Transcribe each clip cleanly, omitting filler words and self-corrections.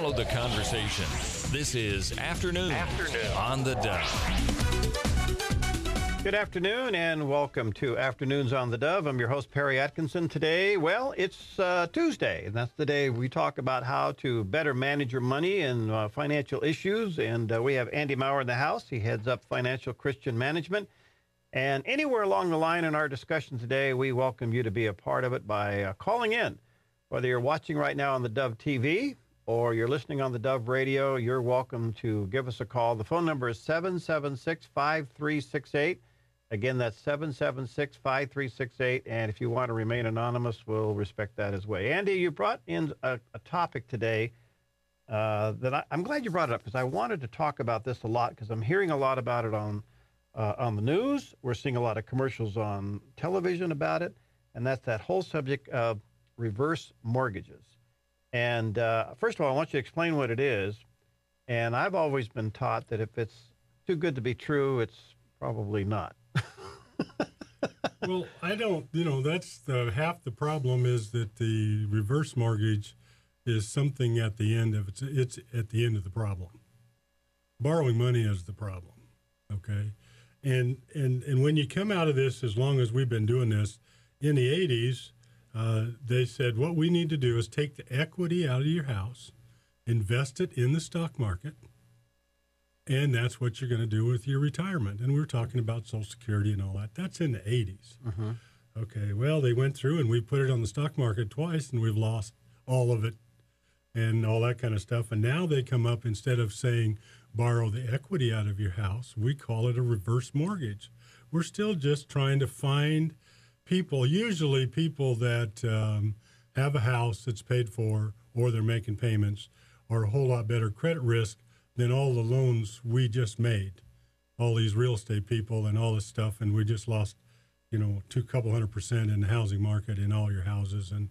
follow the conversation. This is Afternoon on the Dove. Good afternoon and welcome to Afternoons on the Dove. I'm your host, Perry Atkinson. Today, well, it's Tuesday, and that's the day we talk about how to better manage your money and financial issues. And we have Andy Maurer in the house. He heads up Financial Christian Management. And anywhere along the line in our discussion today, we welcome you to be a part of it by calling in. Whether you're watching right now on the Dove TV or you're listening on the Dove Radio, you're welcome to give us a call. The phone number is 776-5368. Again, that's 776-5368. And if you want to remain anonymous, we'll respect that as well. Andy, you brought in a topic today that I'm glad you brought it up because I wanted to talk about this a lot because I'm hearing a lot about it on the news. We're seeing a lot of commercials on television about it. And that's that whole subject of reverse mortgages. And first of all, I want you to explain what it is. And I've always been taught that if it's too good to be true, it's probably not. Well, I don't, that's half the problem is that the reverse mortgage is something at the end of it's at the end of the problem. Borrowing money is the problem. Okay. And when you come out of this, as long as we've been doing this in the 80s, they said, what we need to do is take the equity out of your house, invest it in the stock market, and that's what you're going to do with your retirement. And we were talking about Social Security and all that. That's in the 80s. Uh-huh. Okay, well, they went through and we put it on the stock market twice, and we've lost all of it and all that kind of stuff. And now they come up, instead of saying borrow the equity out of your house, we call it a reverse mortgage. We're still just trying to find people, usually people that have a house that's paid for or they're making payments, or a whole lot better credit risk than all the loans we just made, all these real estate people and all this stuff. And we just lost, couple 100% in the housing market in all your houses. And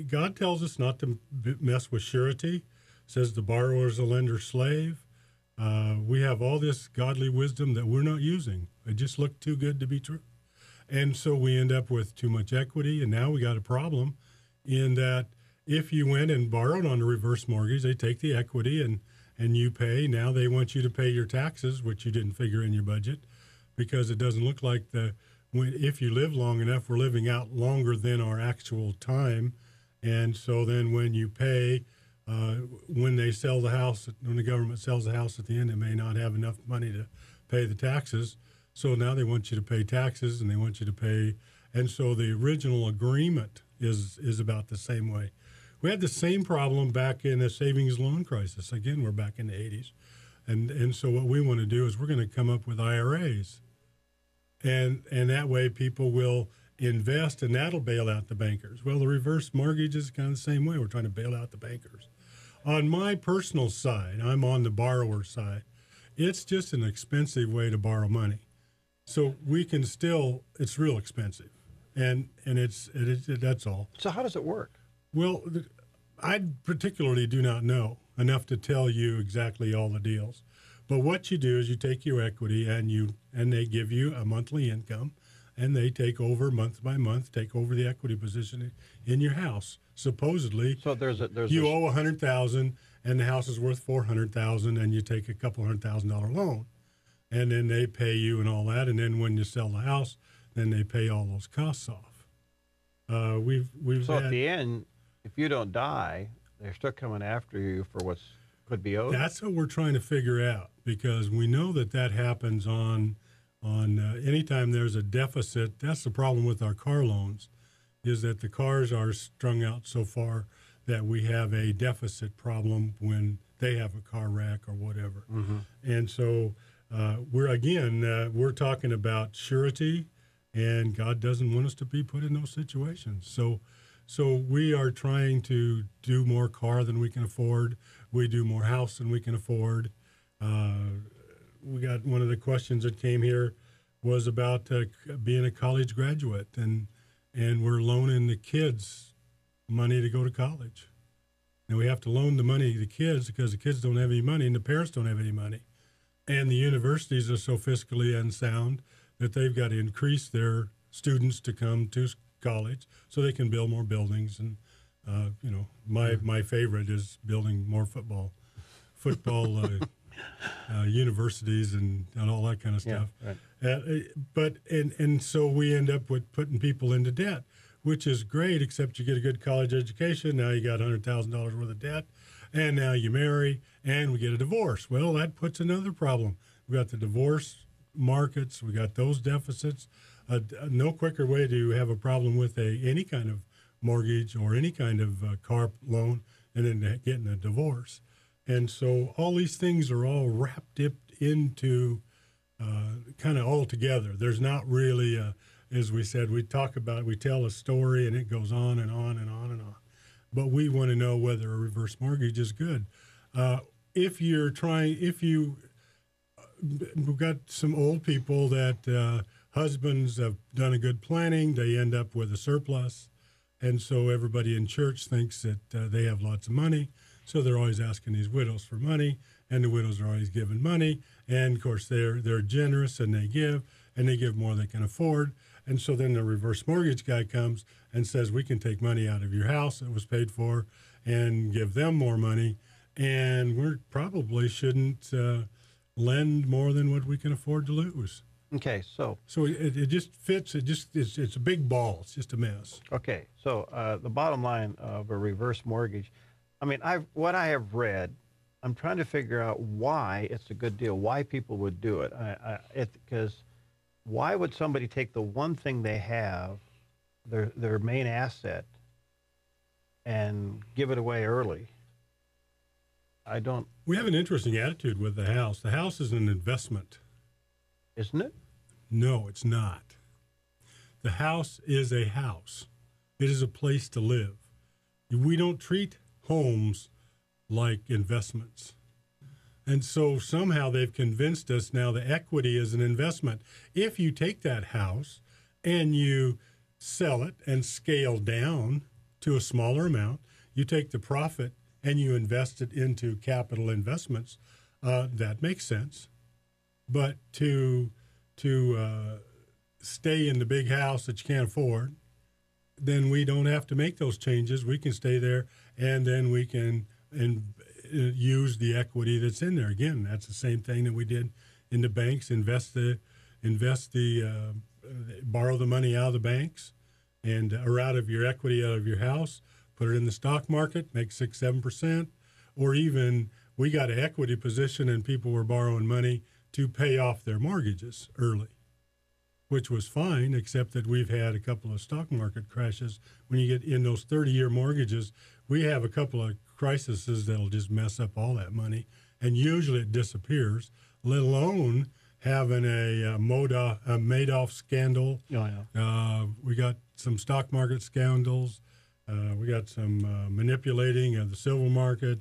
God tells us not to mess with surety, says the borrower is a lender's slave. We have all this godly wisdom that we're not using. It just looked too good to be true. And so we end up with too much equity, and now we got a problem in that if you went and borrowed on a reverse mortgage, they take the equity and you pay. Now they want you to pay your taxes, which you didn't figure in your budget, because it doesn't look like if you live long enough, we're living out longer than our actual time. And so then when you pay, when they sell the house, when the government sells the house at the end, they may not have enough money to pay the taxes. So now they want you to pay taxes, and they want you to pay. And so the original agreement is about the same way. We had the same problem back in the savings loan crisis. Again, we're back in the 80s. And so what we want to do is we're going to come up with IRAs. And that way people will invest, and that'll bail out the bankers. Well, the reverse mortgage is kind of the same way. We're trying to bail out the bankers. On my personal side, I'm on the borrower side. It's just an expensive way to borrow money. So we can still, it's real expensive. And that's all. So how does it work? Well, I particularly do not know enough to tell you exactly all the deals. But what you do is you take your equity and they give you a monthly income, and they take over month by month, take over the equity position in your house. Supposedly, so you owe $100,000 and the house is worth $400,000, and you take a couple $100,000 loan, and then they pay you and all that. And then when you sell the house, then they pay all those costs off. We've so at the end, if you don't die, they're still coming after you for what could be owed. That's what we're trying to figure out, because we know that happens on anytime there's a deficit. That's the problem with our car loans, is that the cars are strung out so far that we have a deficit problem when they have a car wreck or whatever. Mm-hmm. And so we're talking about surety, and God doesn't want us to be put in those situations. So we are trying to do more car than we can afford. We do more house than we can afford. We got one of the questions that came here was about being a college graduate, and we're loaning the kids money to go to college. And we have to loan the money to the kids because the kids don't have any money and the parents don't have any money. And the universities are so fiscally unsound that they've got to increase their students to come to college so they can build more buildings My favorite is building more football universities and all that kind of stuff. Yeah, right. And so we end up with putting people into debt, which is great, except you get a good college education. Now you got $100,000 worth of debt, and now you marry, and we get a divorce. Well, that puts another problem. We got the divorce markets. We got those deficits. No quicker way to have a problem with any kind of mortgage or any kind of car loan and then getting a divorce. And so all these things are all wrapped up into kind of all together. There's not really, as we said, we tell a story and it goes on and on and on and on. But we want to know whether a reverse mortgage is good. We've got some old people that husbands have done a good planning. They end up with a surplus. And so everybody in church thinks that they have lots of money. So they're always asking these widows for money, and the widows are always giving money. And, of course, they're generous, and they give more than they can afford. And so then the reverse mortgage guy comes and says, we can take money out of your house that was paid for and give them more money. And we probably shouldn't lend more than what we can afford to lose. Okay, so it just fits. It's a big ball. It's just a mess. Okay, so the bottom line of a reverse mortgage, I mean, what I have read, I'm trying to figure out why it's a good deal, why people would do it. Because why would somebody take the one thing they have, their main asset, and give it away early? I don't. We have an interesting attitude with the house. The house is an investment. Isn't it? No, it's not. The house is a house. It is a place to live. We don't treat homes like investments. And so somehow they've convinced us now the equity is an investment. If you take that house and you sell it and scale down to a smaller amount, you take the profit and you invest it into capital investments, that makes sense. But to stay in the big house that you can't afford, then we don't have to make those changes. We can stay there, and then we can use the equity that's in there. Again, that's the same thing that we did in the banks. Borrow the money out of the banks, or out of your equity out of your house. Put it in the stock market, make 6-7%, or even we got an equity position and people were borrowing money to pay off their mortgages early, which was fine, except that we've had a couple of stock market crashes. When you get in those 30-year mortgages, we have a couple of crises that'll just mess up all that money, and usually it disappears, let alone having a Madoff scandal. Oh, yeah. We got some stock market scandals. We got some manipulating of the silver market.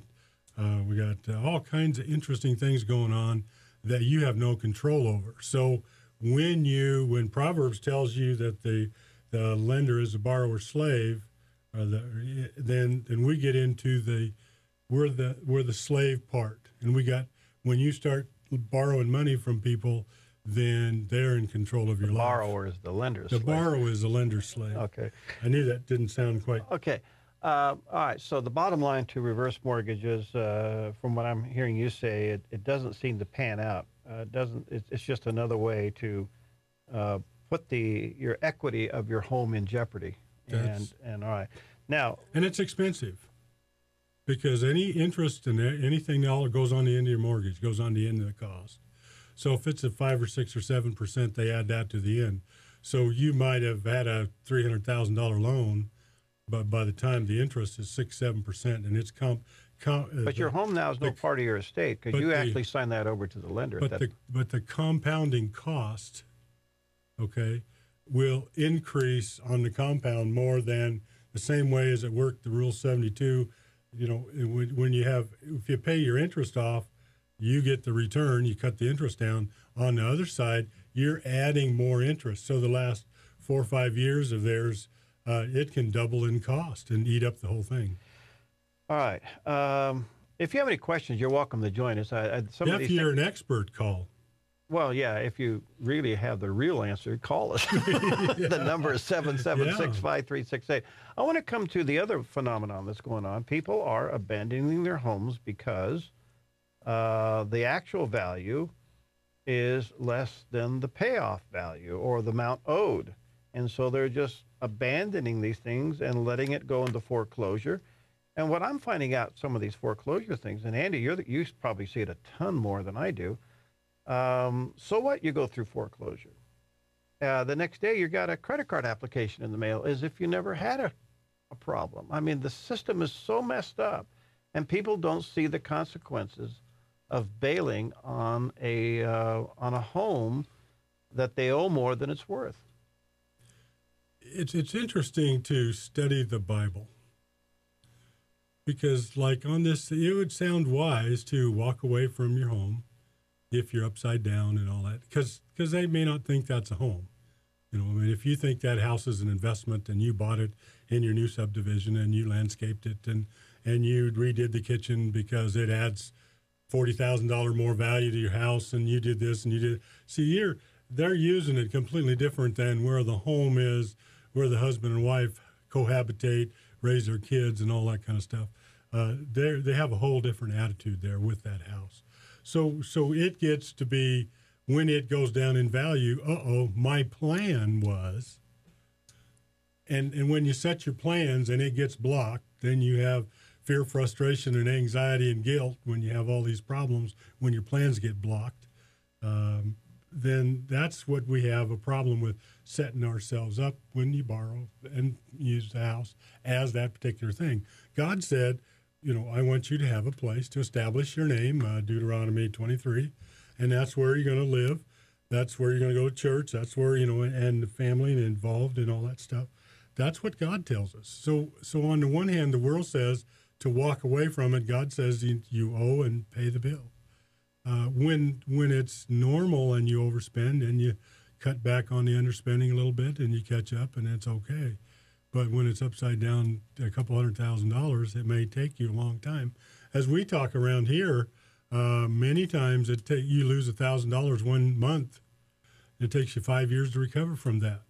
We got all kinds of interesting things going on that you have no control over. So when Proverbs tells you that the lender is a borrower's slave, then we get into we're the slave part, and when you start borrowing money from people, then they're in control of your life. The borrower is the lender's slave. The borrower is the lender's slave. Okay. I knew that didn't sound quite. Okay. All right. So the bottom line to reverse mortgages, from what I'm hearing you say, it doesn't seem to pan out. It's just another way to put your equity of your home in jeopardy. And all right. Now. And it's expensive, because any interest in anything that all goes on the end of your mortgage goes on the end of the cost. So if it's a 5 or 6 or 7%, they add that to the end. So you might have had a $300,000 loan, but by the time the interest is 6-7%, and it's but your home now is no part of your estate, because you actually sign that over to the lender. But the compounding cost, okay, will increase on the compound more than the same way as it worked. The Rule 72, if you pay your interest off, you get the return, you cut the interest down. On the other side, you're adding more interest. So the last 4 or 5 years of theirs, it can double in cost and eat up the whole thing. All right. If you have any questions, you're welcome to join us. If you're an expert, call. Well, yeah, if you really have the real answer, call us. The number is 776-5368. I want to come to the other phenomenon that's going on. People are abandoning their homes because the actual value is less than the payoff value or the amount owed. And so they're just abandoning these things and letting it go into foreclosure. And what I'm finding out, some of these foreclosure things, and Andy, you probably see it a ton more than I do. So what? You go through foreclosure. The next day, you got a credit card application in the mail as if you never had a problem. I mean, the system is so messed up, and people don't see the consequences of bailing on a home that they owe more than it's worth. It's interesting to study the Bible, because like on this, it would sound wise to walk away from your home if you're upside down and all that, because they may not think that's a home. You know, I mean, if you think that house is an investment and you bought it in your new subdivision and you landscaped it and you redid the kitchen because it adds $40,000 more value to your house, and you did this and you did. See, they're using it completely different than where the home is, where the husband and wife cohabitate, raise their kids, and all that kind of stuff. They have a whole different attitude there with that house. So it gets to be, when it goes down in value, my plan was. And when you set your plans and it gets blocked, then you have fear, frustration, and anxiety and guilt when you have all these problems, when your plans get blocked. Then that's what we have a problem with, setting ourselves up when you borrow and use the house as that particular thing. God said, you know, I want you to have a place to establish your name, Deuteronomy 23, and that's where you're going to live. That's where you're going to go to church. That's where, you know, and the family and involved and all that stuff. That's what God tells us. So on the one hand, the world says to walk away from it. God says you owe and pay the bill. When it's normal and you overspend and you cut back on the underspending a little bit and you catch up, and it's okay. But when it's upside down a couple $100,000, it may take you a long time. As we talk around here, many times you lose $1,000 1 month. It takes you 5 years to recover from that.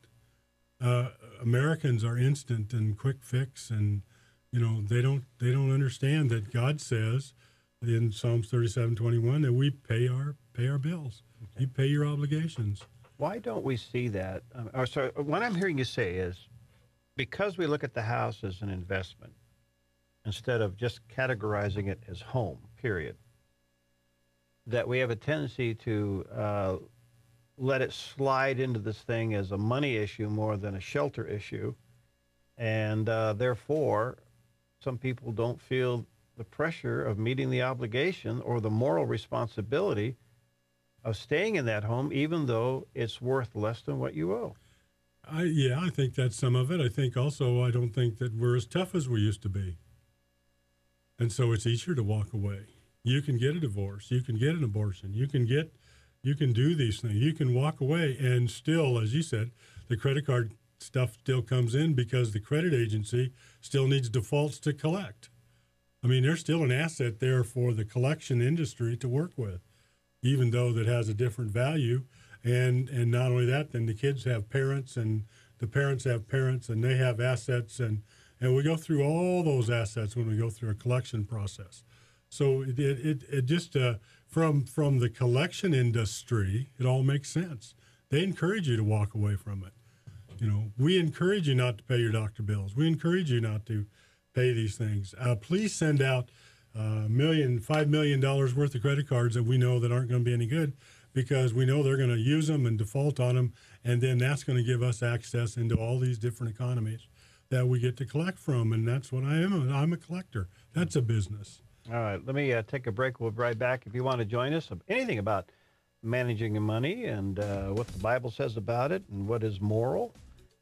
Americans are instant and quick fix, and you know they don't understand that God says in Psalms 37:21 that we pay our bills. Okay. You pay your obligations. Why don't we see that? What I'm hearing you say is, because we look at the house as an investment instead of just categorizing it as home, period, that we have a tendency to let it slide into this thing as a money issue more than a shelter issue. And therefore, some people don't feel the pressure of meeting the obligation or the moral responsibility of staying in that home, even though it's worth less than what you owe. I think that's some of it. I think also, I don't think that we're as tough as we used to be. And so it's easier to walk away. You can get a divorce. You can get an abortion. You can do these things. You can walk away, and still, as you said, the credit card stuff still comes in because the credit agency still needs defaults to collect. I mean, there's still an asset there for the collection industry to work with, even though that has a different value. And not only that, then the kids have parents, and the parents have parents, and they have assets, and we go through all those assets when we go through a collection process. So it just from the collection industry, it all makes sense. They encourage you to walk away from it. You know, we encourage you not to pay your doctor bills. We encourage you not to pay these things. Please send out $5 million worth of credit cards that we know that aren't going to be any good, because we know they're going to use them and default on them, and then that's going to give us access into all these different economies that we get to collect from, and that's what I am. I'm a collector. That's a business. All right, let me take a break. We'll be right back. If you want to join us, anything about managing your money and what the Bible says about it and what is moral,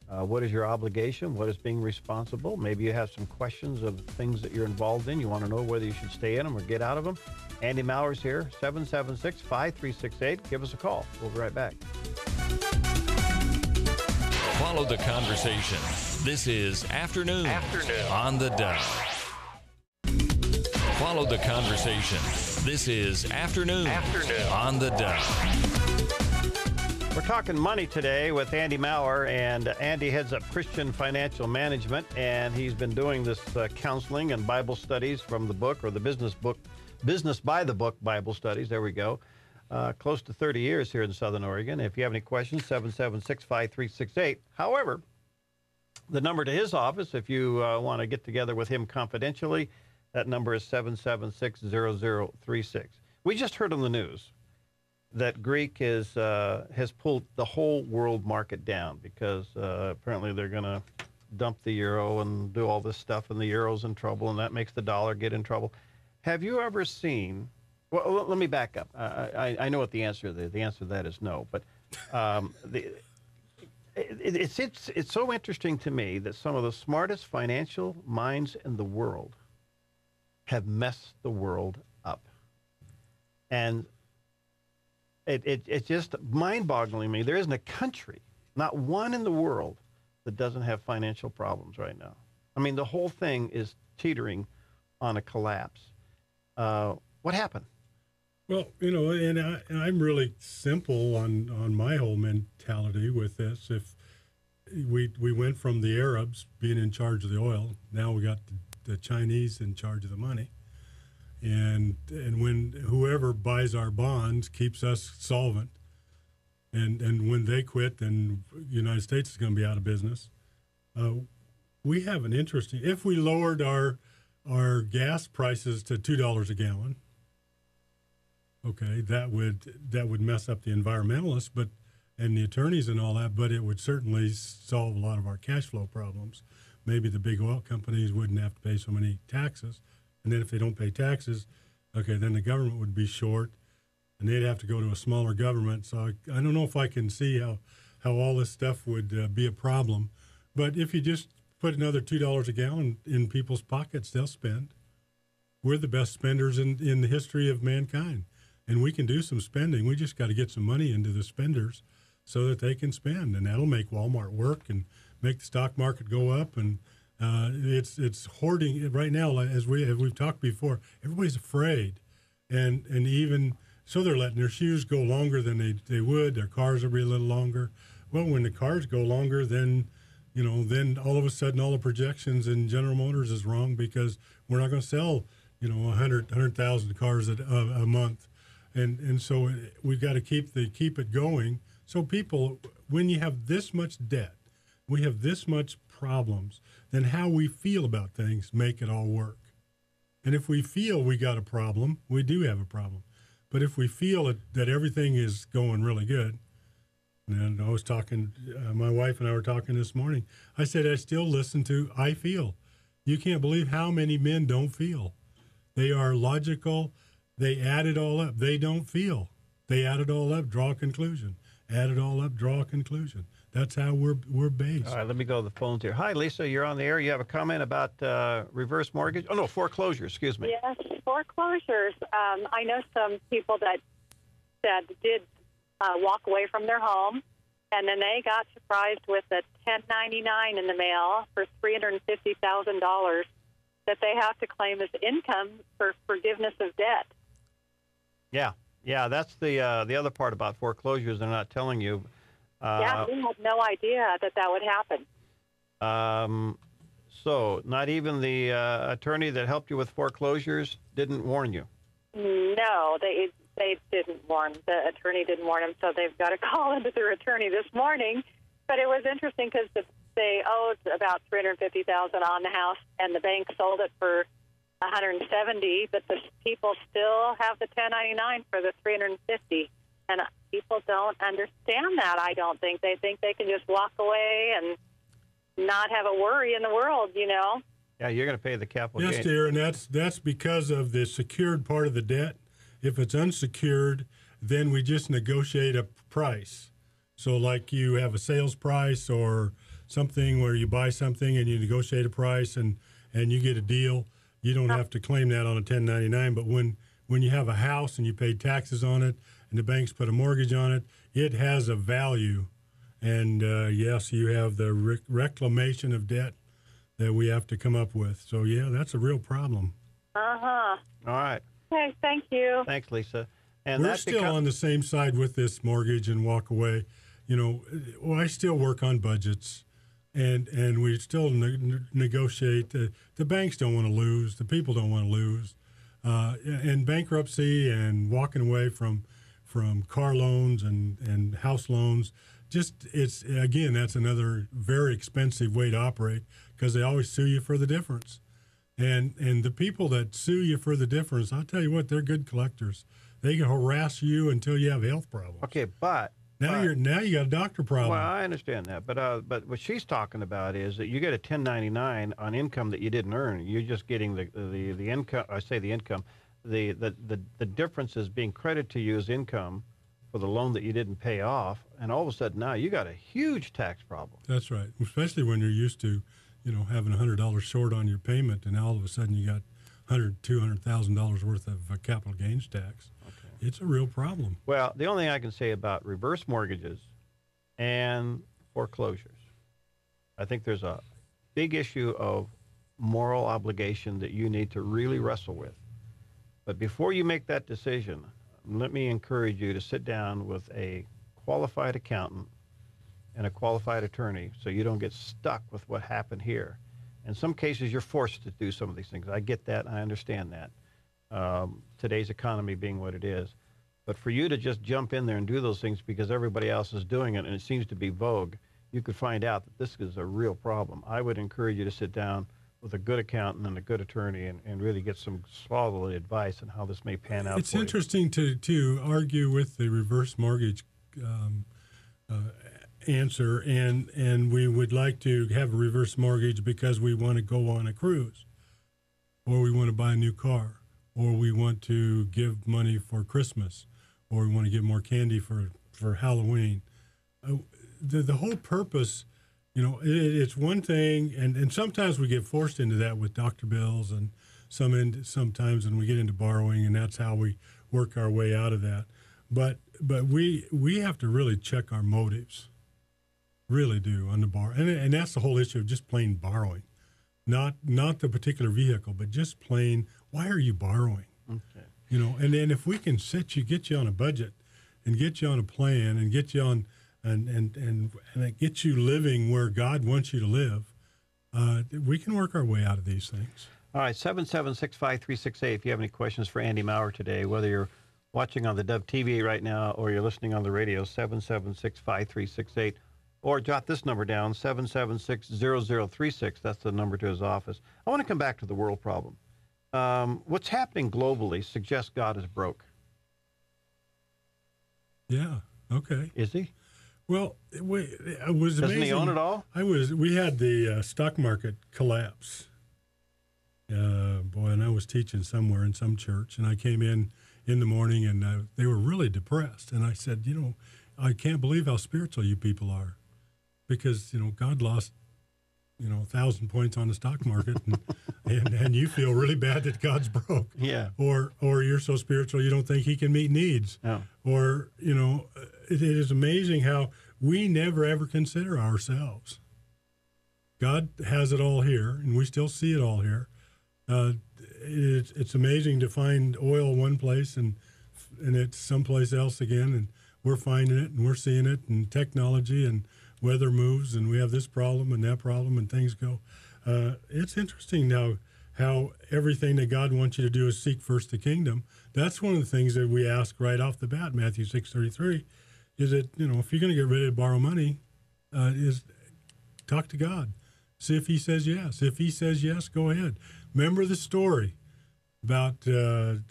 what is your obligation, what is being responsible. Maybe you have some questions of things that you're involved in. You want to know whether you should stay in them or get out of them. Andy Mauer's here, 776-5368. Give us a call. We'll be right back. Follow the conversation. This is Afternoon on the Dove. Follow the conversation. This is Afternoon on the Dove. We're talking money today with Andy Maurer, and Andy heads up Christian Financial Management, and he's been doing this counseling and Bible studies from the book, or the business by the book Bible studies. There we go. Close to 30 years here in Southern Oregon. If you have any questions, 776-5368. However, the number to his office, if you want to get together with him confidentially, that number is 776-0036. We just heard on the news that Greek has pulled the whole world market down because apparently they're going to dump the euro and do all this stuff, and the euro's in trouble, and that makes the dollar get in trouble. Have you ever seen? Well, let me back up. I know what the answer is. The answer to that is no. But it's so interesting to me that some of the smartest financial minds in the world have messed the world up, and it's just mind-boggling me. There isn't a country, not one in the world, that doesn't have financial problems right now. I mean, the whole thing is teetering on a collapse. What happened? Well, and I'm really simple on my whole mentality with this. If we went from the Arabs being in charge of the oil, now we got the Chinese in charge of the money. And when whoever buys our bonds keeps us solvent, and when they quit, then the United States is going to be out of business. We have an interesting. If we lowered our gas prices to $2 a gallon, okay, that would mess up the environmentalists, and the attorneys and all that, but it would certainly solve a lot of our cash flow problems. Maybe the big oil companies wouldn't have to pay so many taxes. And then if they don't pay taxes, okay, then the government would be short, and they'd have to go to a smaller government. So I don't know if I can see how all this stuff would be a problem. But if you just put another $2 a gallon in people's pockets, they'll spend. We're the best spenders in the history of mankind, and we can do some spending. We just got to get some money into the spenders so that they can spend, and that'll make Walmart work and make the stock market go up. And it's hoarding right now, as we've talked before. Everybody's afraid, and even so, they're letting their shoes go longer than they would. Their cars will be a little longer. Well, when the cars go longer, then all of a sudden all the projections in General Motors is wrong because we're not going to sell 100,000 cars a month, and so we've got to keep it going. So people, when you have this much debt, we have this much problems, then how we feel about things make it all work. And if we feel we got a problem, we do have a problem. But if we feel that everything is going really good, and I was talking, my wife and I were talking this morning, I said I still listen to I feel. You can't believe how many men don't feel. They are logical. They add it all up. They don't feel. They add it all up, draw a conclusion. Add it all up, draw a conclusion. That's how we're based. All right, let me go to the phones here. Hi, Lisa, you're on the air. You have a comment about reverse mortgage? Oh, no, foreclosure, excuse me. Yes, foreclosures. I know some people that did walk away from their home, and then they got surprised with a 1099 in the mail for $350,000 that they have to claim as income for forgiveness of debt. Yeah, that's the other part about foreclosures they're not telling you. Yeah, we had no idea that would happen. So not even the attorney that helped you with foreclosures didn't warn you? No, they didn't warn. The attorney didn't warn them, so they've got to call into their attorney this morning. But it was interesting because they owed about $350,000 on the house, and the bank sold it for $170,000, but the people still have the 1099 for the $350,000. And people don't understand that, I don't think. They think they can just walk away and not have a worry in the world, Yeah, you're going to pay the capital gain. Yes, dear, and that's because of the secured part of the debt. If it's unsecured, then we just negotiate a price. So like you have a sales price or something where you buy something and you negotiate a price and you get a deal. You don't have to claim that on a 1099, but when you have a house and you pay taxes on it, and the banks put a mortgage on it, it has a value. And, yes, you have the reclamation of debt that we have to come up with. So, yeah, that's a real problem. Uh-huh. All right. Okay, thank you. Thanks, Lisa. And we're still on the same side with this mortgage and walk away. well, I still work on budgets, and we still negotiate. The banks don't want to lose. The people don't want to lose. And bankruptcy and walking away from car loans and house loans, that's another very expensive way to operate because they always sue you for the difference. And the people that sue you for the difference, I'll tell you what, they're good collectors. They can harass you until you have health problems. Okay, but now you got a doctor problem. Well, I understand that, but what she's talking about is that you get a 1099 on income that you didn't earn. You're just getting the income. I say the income. The difference is being credited to you as income for the loan that you didn't pay off, and all of a sudden now you got a huge tax problem. That's right, especially when you're used to, having $100 short on your payment, and all of a sudden you got $200,000 worth of capital gains tax. Okay. It's a real problem. Well, the only thing I can say about reverse mortgages and foreclosures, I think there's a big issue of moral obligation that you need to really wrestle with. But before you make that decision, let me encourage you to sit down with a qualified accountant and a qualified attorney so you don't get stuck with what happened here. In some cases, you're forced to do some of these things. I get that. I understand that. Today's economy being what it is. But for you to just jump in there and do those things because everybody else is doing it and it seems to be vogue, you could find out that this is a real problem. I would encourage you to sit down with a good accountant and a good attorney and really get some solid advice on how this may pan out. It's interesting to argue with the reverse mortgage answer, and we would like to have a reverse mortgage because we want to go on a cruise, or we want to buy a new car, or we want to give money for Christmas, or we want to give more candy for Halloween. The whole purpose, it's one thing, and sometimes we get forced into that with doctor bills, and sometimes when we get into borrowing, and that's how we work our way out of that. But we have to really check our motives, really do, on the borrow, and that's the whole issue of just plain borrowing, not the particular vehicle, but just plain, why are you borrowing? Okay. And then if we can get you on a budget, and get you on a plan, and get you on and get you living where God wants you to live, we can work our way out of these things. All right, 7765368. If you have any questions for Andy Maurer today, whether you're watching on the Dove TV right now or you're listening on the radio, 7765368, or jot this number down, 7760036. That's the number to his office. I want to come back to the world problem. What's happening globally suggests God is broke. Yeah. Okay. Is he? Well, it was amazing. Doesn't he own it all? We had the stock market collapse. And I was teaching somewhere in some church, and I came in the morning, and they were really depressed. And I said, I can't believe how spiritual you people are, because God lost 1,000 points on the stock market, and you feel really bad that God's broke. Yeah. Or you're so spiritual you don't think He can meet needs. No. Or it is amazing how we never ever consider ourselves. God has it all here, and we still see it all here. It's amazing to find oil one place and it's someplace else again, and we're finding it and we're seeing it, and technology and weather moves, and we have this problem and that problem, and things go. It's interesting now how everything that God wants you to do is seek first the kingdom. That's one of the things that we ask right off the bat, Matthew 6:33, is that, if you're going to get ready to borrow money, is talk to God. See if He says yes. If He says yes, go ahead. Remember the story about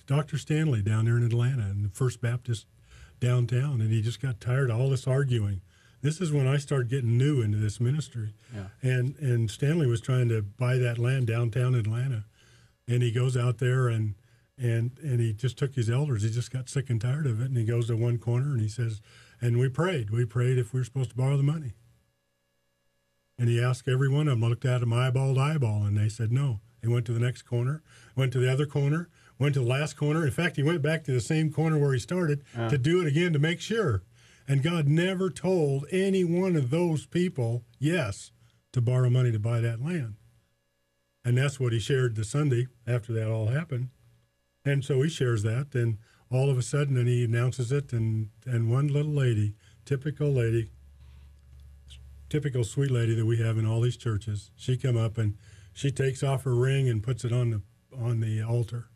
Dr. Stanley down there in Atlanta and the First Baptist downtown, and he just got tired of all this arguing. This is when I started getting new into this ministry. Yeah. And Stanley was trying to buy that land downtown Atlanta, and he goes out there and he just took his elders. He just got sick and tired of it, and he goes to one corner and he says, and we prayed if we were supposed to borrow the money. And he asked every one of them, looked at him eyeball to eyeball, and they said no. They went to the next corner, went to the other corner, went to the last corner. In fact, he went back to the same corner where he started to do it again to make sure. And God never told any one of those people yes to borrow money to buy that land. And that's what he shared the Sunday after that all happened. And so he shares that, and all of a sudden, then he announces it, and one little lady, typical lady, typical sweet lady that we have in all these churches. She come up and she takes off her ring and puts it on the altar.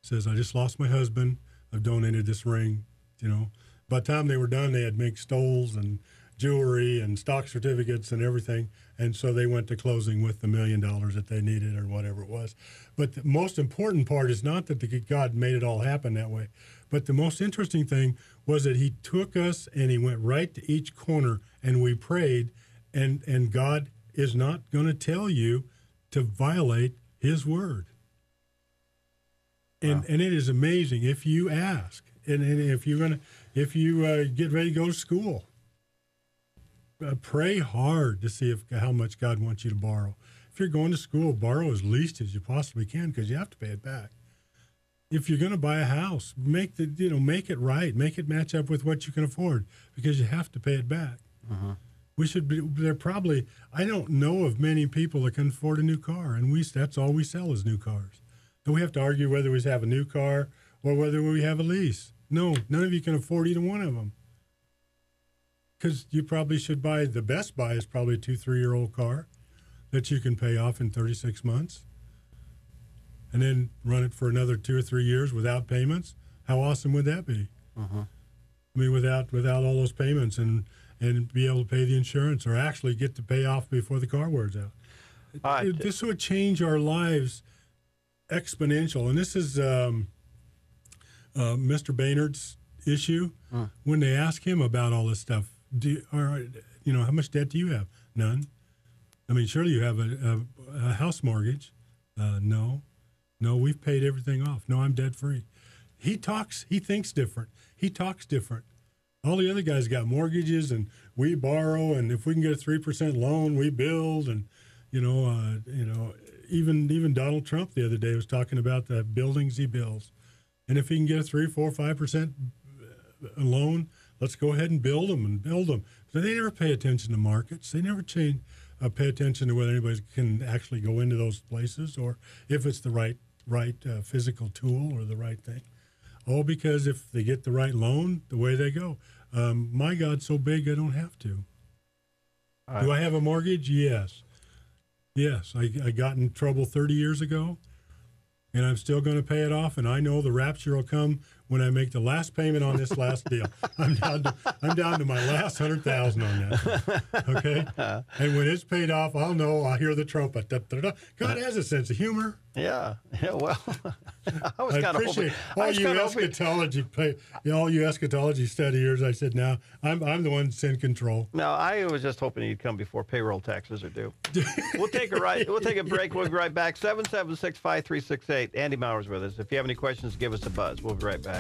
Says, "I just lost my husband. I've donated this ring." You know, by the time they were done, they had make stoles and jewelry and stock certificates and everything. And so they went to closing with the $1 million that they needed or whatever it was. But the most important part is not that God made it all happen that way. But the most interesting thing was that he took us and he went right to each corner and we prayed. And God is not going to tell you to violate his word. And it is amazing if you ask. And if you get ready to go to school, pray hard to see how much God wants you to borrow. If you're going to school, borrow as least as you possibly can because you have to pay it back. If you're going to buy a house, make it right, make it match up with what you can afford because you have to pay it back. We should be there. Probably, I don't know of many people that can afford a new car, and that's all we sell is new cars. And we have to argue whether we have a new car or whether we have a lease. No, none of you can afford either one of them. Because you probably should buy, the best buy is probably a 2-3-year-old car that you can pay off in 36 months and then run it for another 2 or 3 years without payments. How awesome would that be? I mean, without all those payments and be able to pay the insurance or actually get to pay off before the car wears out. This would change our lives exponential. And this is Mr. Baynard's issue. When they ask him about all this stuff, how much debt do you have? None. I mean, surely you have a house mortgage. No, we've paid everything off. No, I'm debt free. He thinks different. He talks different. All the other guys got mortgages and we borrow, and if we can get a 3% loan, we build. And even Donald Trump the other day was talking about the buildings he builds, and if he can get a 3, 4, 5% loan, let's go ahead and build them. So they never pay attention to markets. They never pay attention to whether anybody can actually go into those places or if it's the right physical tool or the right thing. All because if they get the right loan, the way they go. My God's so big I don't have to. Do I have a mortgage? Yes. I got in trouble 30 years ago, and I'm still going to pay it off, and I know the rapture will come when I make the last payment on this last deal. I'm down to my last $100,000 on that. Okay? And when it's paid off, I'll hear the trumpet. Da, da, da. God has a sense of humor. Yeah, well, I was kind of hoping. All you eschatology studiers, I said, now I'm the one that's in control. No, I was just hoping he'd come before payroll taxes are due. We'll take a break. We'll be right back. 776-5368. Andy Maurer's with us. If you have any questions, give us a buzz. We'll be right back.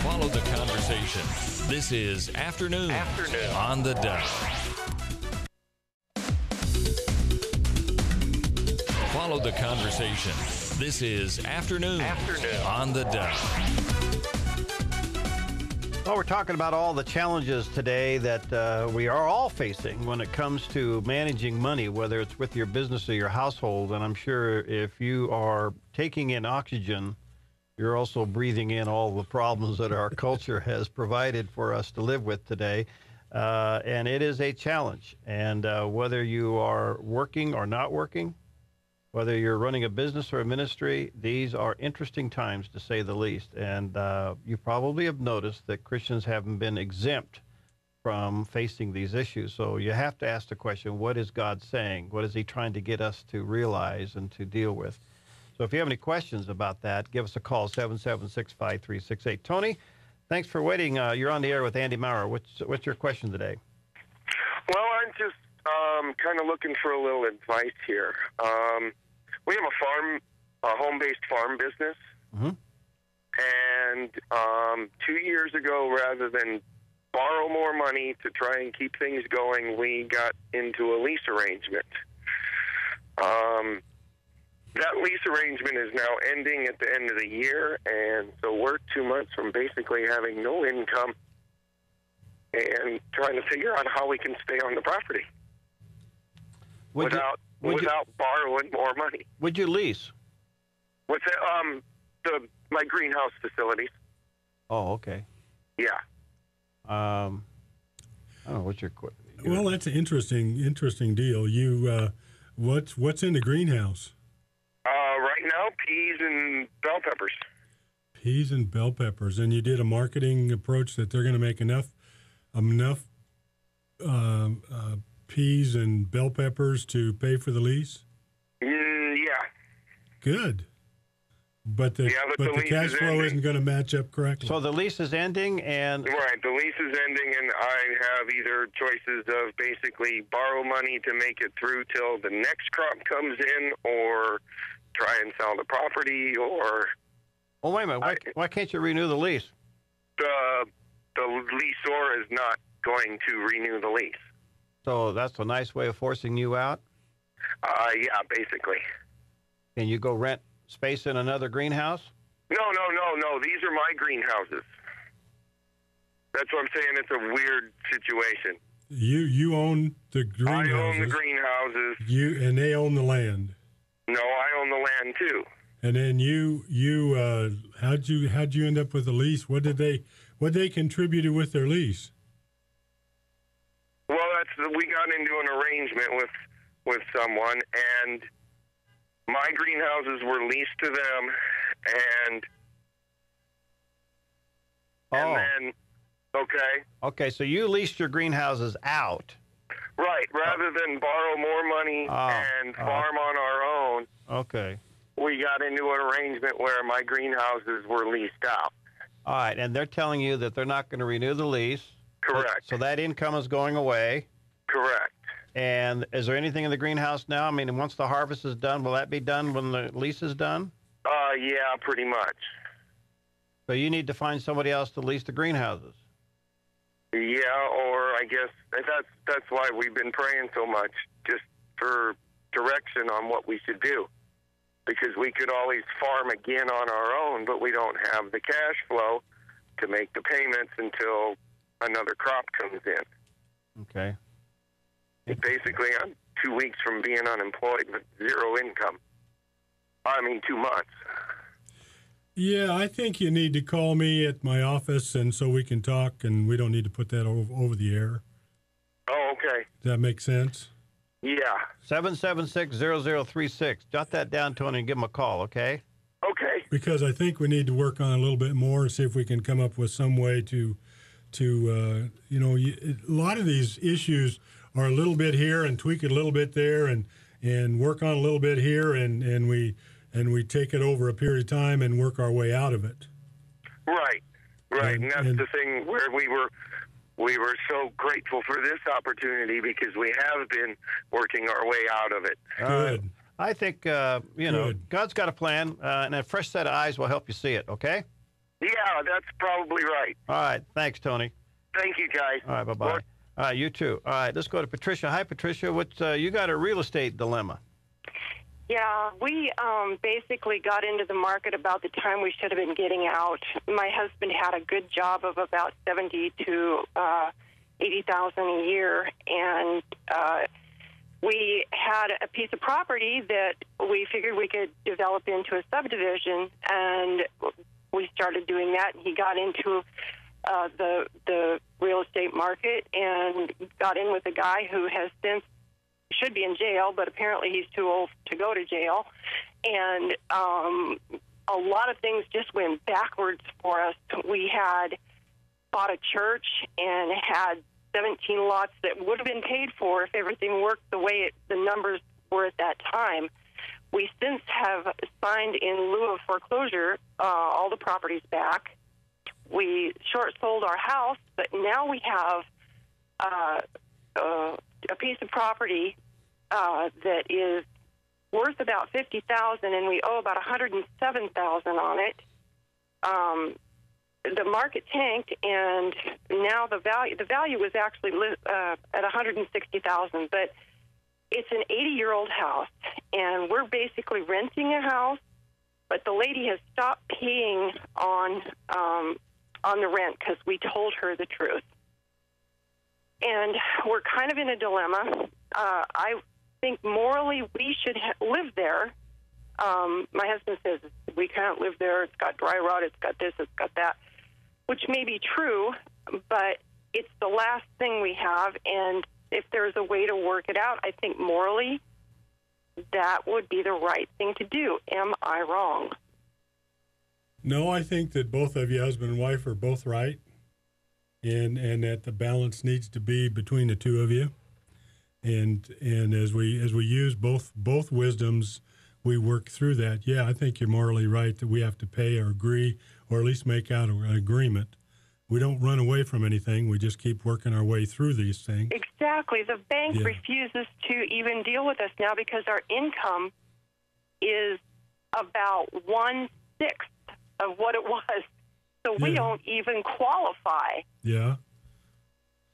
Follow the conversation. This is Afternoon on the Dove. Follow the conversation. This is Afternoon on the Dove. Well, we're talking about all the challenges today that we are all facing when it comes to managing money, whether it's with your business or your household. And I'm sure if you are taking in oxygen, you're also breathing in all the problems that our culture has provided for us to live with today. And it is a challenge. And whether you are working or not working, whether you're running a business or a ministry, these are interesting times, to say the least. And you probably have noticed that Christians haven't been exempt from facing these issues. So you have to ask the question, what is God saying? What is he trying to get us to realize and to deal with? So if you have any questions about that, give us a call, 776-5368. Tony, thanks for waiting. You're on the air with Andy Maurer. What's your question today? Well, I'm just kind of looking for a little advice here. We have a home-based farm business, and 2 years ago, rather than borrow more money to try and keep things going, we got into a lease arrangement. That lease arrangement is now ending at the end of the year, and so we're 2 months from basically having no income and trying to figure out how we can stay on the property without borrowing more money. Would you lease? What's that? My greenhouse facilities. Oh, okay. Yeah. Oh, what's your Well, that's an interesting deal. You, what's in the greenhouse? Right now, peas and bell peppers. Peas and bell peppers, and you did a marketing approach that they're going to make enough peas and bell peppers to pay for the lease. Yeah. Good. But the cash flow isn't going to match up correctly. So the lease is ending, and right, the lease is ending, and I have either choices of basically borrow money to make it through till the next crop comes in, or try and sell the property, or. Oh, wait a minute. Why can't you renew the lease? The leaseor is not going to renew the lease. So that's a nice way of forcing you out? Yeah, basically. Can you go rent space in another greenhouse? No. These are my greenhouses. That's what I'm saying. It's a weird situation. You own the greenhouses. I own the greenhouses. And they own the land. No, I own the land too. And then how'd you end up with the lease? What they contributed with their lease? Well, we got into an arrangement with someone, and my greenhouses were leased to them, and then Okay, so you leased your greenhouses out. Right, rather than borrow more money and farm on our own. Okay. We got into an arrangement where my greenhouses were leased out. All right, and they're telling you that they're not going to renew the lease. Correct. So that income is going away. Correct. And is there anything in the greenhouse now? I mean, once the harvest is done, will that be done when the lease is done? Yeah, pretty much. So you need to find somebody else to lease the greenhouses. Yeah, or I guess that's why we've been praying so much, just for direction on what we should do. Because we could always farm again on our own, but we don't have the cash flow to make the payments until another crop comes in. Okay. Basically, I'm 2 weeks from being unemployed with zero income. 2 months. Yeah, I think you need to call me at my office, and so we can talk, and we don't need to put that over the air. Oh, okay. Does that make sense? Yeah. 776-0036. Jot that down, Tony, and give them a call, okay? Okay. Because I think we need to work on it a little bit more and see if we can come up with some way to a lot of these issues are a little bit here and tweak it a little bit there and work on a little bit here and we take it over a period of time and work our way out of it. Right. And that's the thing where we were so grateful for this opportunity because we have been working our way out of it. Good. I think, God's got a plan, and a fresh set of eyes will help you see it, okay? Yeah, that's probably right. All right. Thanks, Tony. Thank you, guys. All right. Bye-bye. Lord. All right. You too. All right. Let's go to Patricia. Hi, Patricia. You got a real estate dilemma. Yeah, we basically got into the market about the time we should have been getting out. My husband had a good job of about $70,000 to $80,000 a year, and we had a piece of property that we figured we could develop into a subdivision, and we started doing that. He got into the real estate market and got in with a guy who has since should be in jail, but apparently he's too old to go to jail. And a lot of things just went backwards for us. We had bought a church and had 17 lots that would have been paid for if everything worked the way the numbers were at that time. We since have signed in lieu of foreclosure all the properties back. We short sold our house, but now we have a piece of property that is worth about $50,000, and we owe about $107,000 on it. The market tanked, and now the value was actually at $160,000. But it's an 80-year-old house, and we're basically renting a house. But the lady has stopped paying on the rent because we told her the truth. And we're kind of in a dilemma. I think morally we should live there. My husband says we can't live there. It's got dry rot. It's got this. It's got that, which may be true. But it's the last thing we have, and if there's a way to work it out, I think morally that would be the right thing to do. Am I wrong? No, I think that both of you, husband and wife, are both right, and that the balance needs to be between the two of you. And as we use both wisdoms, we work through that. Yeah, I think you're morally right that we have to pay or agree, or at least make out an agreement. We don't run away from anything. We just keep working our way through these things. Exactly. The bank refuses to even deal with us now because our income is about 1/6 of what it was. So we don't even qualify. Yeah.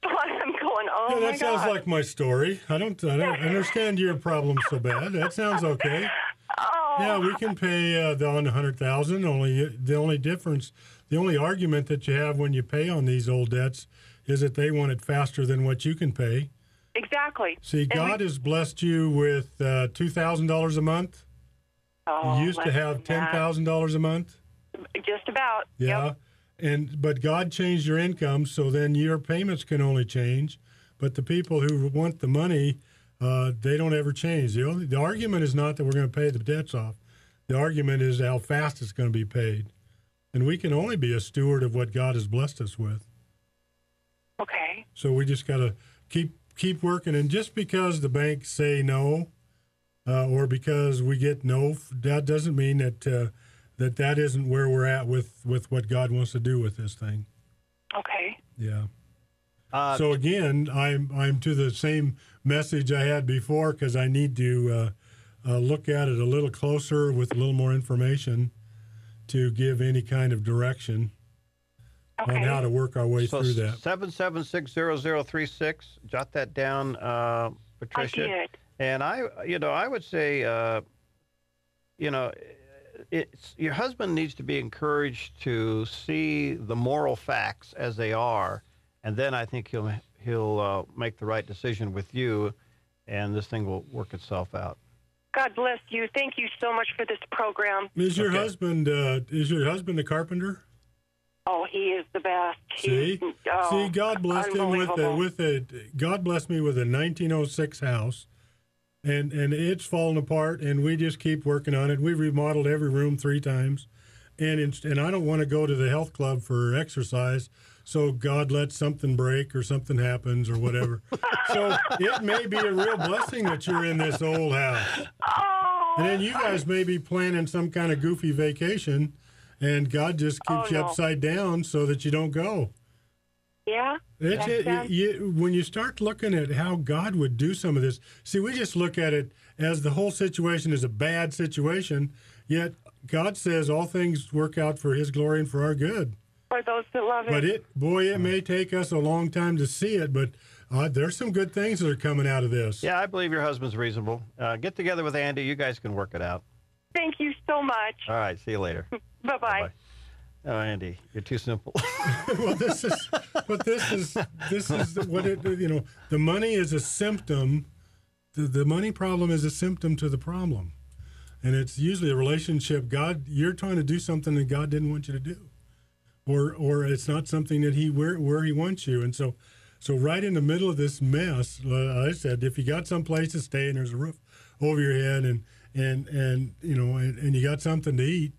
So I'm going, oh my God. That sounds like my story. I don't understand your problem so bad. That sounds okay. Oh. Yeah, we can pay on $100,000. The only difference, the only argument that you have when you pay on these old debts is that they want it faster than what you can pay. Exactly. See, God has blessed you with $2,000 a month. Oh, You used to have $10,000 a month. Just about. Yeah. Yep. But God changed your income, so then your payments can only change. But the people who want the money, they don't ever change. The argument is not that we're going to pay the debts off. The argument is how fast it's going to be paid. And we can only be a steward of what God has blessed us with. Okay. So we just got to keep working. And just because the banks say no, or because we get no, that doesn't mean that that isn't where we're at with what God wants to do with this thing. Okay. Yeah. So again, I'm to the same message I had before because I need to look at it a little closer with a little more information to give any kind of direction on how to work our way through that. 7760036. Jot that down, Patricia. I did. And I would say, your husband needs to be encouraged to see the moral facts as they are, and then I think he'll make the right decision with you, and this thing will work itself out. God bless you. Thank you so much for this program. Is your husband a carpenter? Oh, he is the best. See, God blessed him God blessed me with a 1906 house. And it's fallen apart, and we just keep working on it. We've remodeled every room 3 times, and I don't want to go to the health club for exercise, so God lets something break or something happens or whatever. So it may be a real blessing that you're in this old house. Oh, And then you guys may be planning some kind of goofy vacation, and God just keeps you upside down so that you don't go. Yeah. When you start looking at how God would do some of this, see, we just look at it as the whole situation is a bad situation, yet God says all things work out for His glory and for our good. For those that love But it may take us a long time to see it, but there's some good things that are coming out of this. Yeah, I believe your husband's reasonable. Get together with Andy. You guys can work it out. Thank you so much. All right, see you later. Bye-bye. Bye-bye. Oh, Andy, you're too simple. Well, this is what it, the money is a symptom. The money problem is a symptom to the problem. And it's usually a relationship. You're trying to do something that God didn't want you to do. Or it's not something that where He wants you. And so right in the middle of this mess, I said, if you got some place to stay and there's a roof over your head and you got something to eat,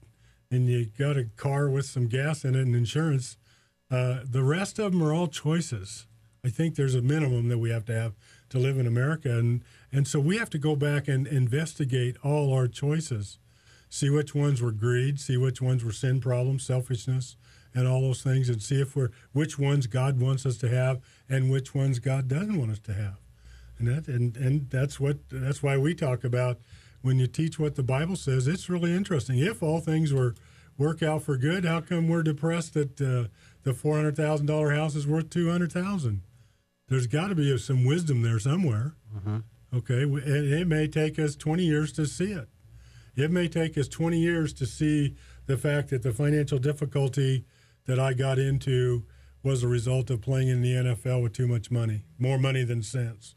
and you got a car with some gas in it and insurance, the rest of them are all choices. I think there's a minimum that we have to live in America. And so we have to go back and investigate all our choices, see which ones were greed, see which ones were sin problems, selfishness, and all those things, and see which ones God wants us to have and which ones God doesn't want us to have. And that's why we talk about, when you teach what the Bible says, it's really interesting. If all things work out for good, how come we're depressed that the $400,000 house is worth $200,000? There's got to be some wisdom there somewhere. Mm-hmm. Okay, and it may take us 20 years to see it. It may take us 20 years to see the fact that the financial difficulty that I got into was a result of playing in the NFL with too much money, more money than sense.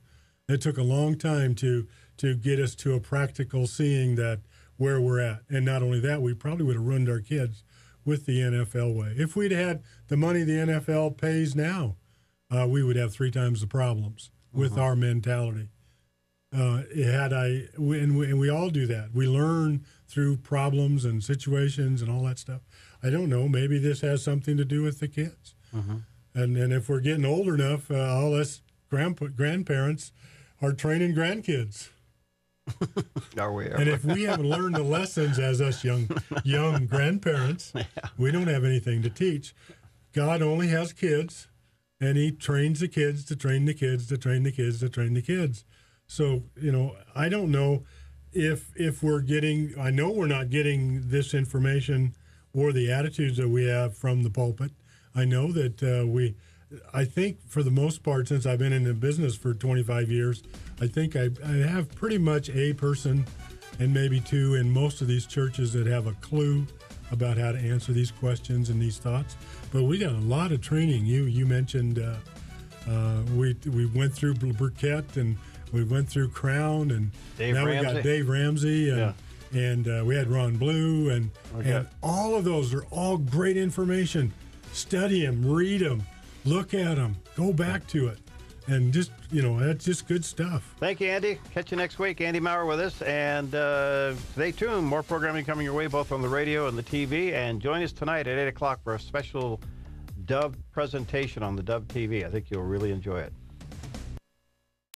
It took a long time to get us to a practical seeing that where we're at. And not only that, we probably would have ruined our kids with the NFL way. If we'd had the money the NFL pays now, we would have 3 times the problems with our mentality. And we all do that. We learn through problems and situations and all that stuff. I don't know. Maybe this has something to do with the kids. And if we're getting old enough, all us grandparents are training grandkids. Are we ever? And if we haven't learned the lessons as us young grandparents, we don't have anything to teach. God only has kids, and he trains the kids to train the kids to train the kids to train the kids. So, I don't know if we're getting, I know we're not getting this information or the attitudes that we have from the pulpit. I know that I think for the most part, since I've been in the business for 25 years, I think I have pretty much a person and maybe 2 in most of these churches that have a clue about how to answer these questions and these thoughts. But we got a lot of training. You mentioned we went through Burkett and we went through Crown, and now we got Dave Ramsey, and we had Ron Blue, and all of those are all great information. Study them, read them, look at them, go back to it, and just that's just good stuff. Thank you, Andy. Catch you next week. Andy Maurer with us, and stay tuned. More programming coming your way, both on the radio and the TV. And join us tonight at 8 o'clock for a special Dove presentation on the Dove TV. I think you'll really enjoy it.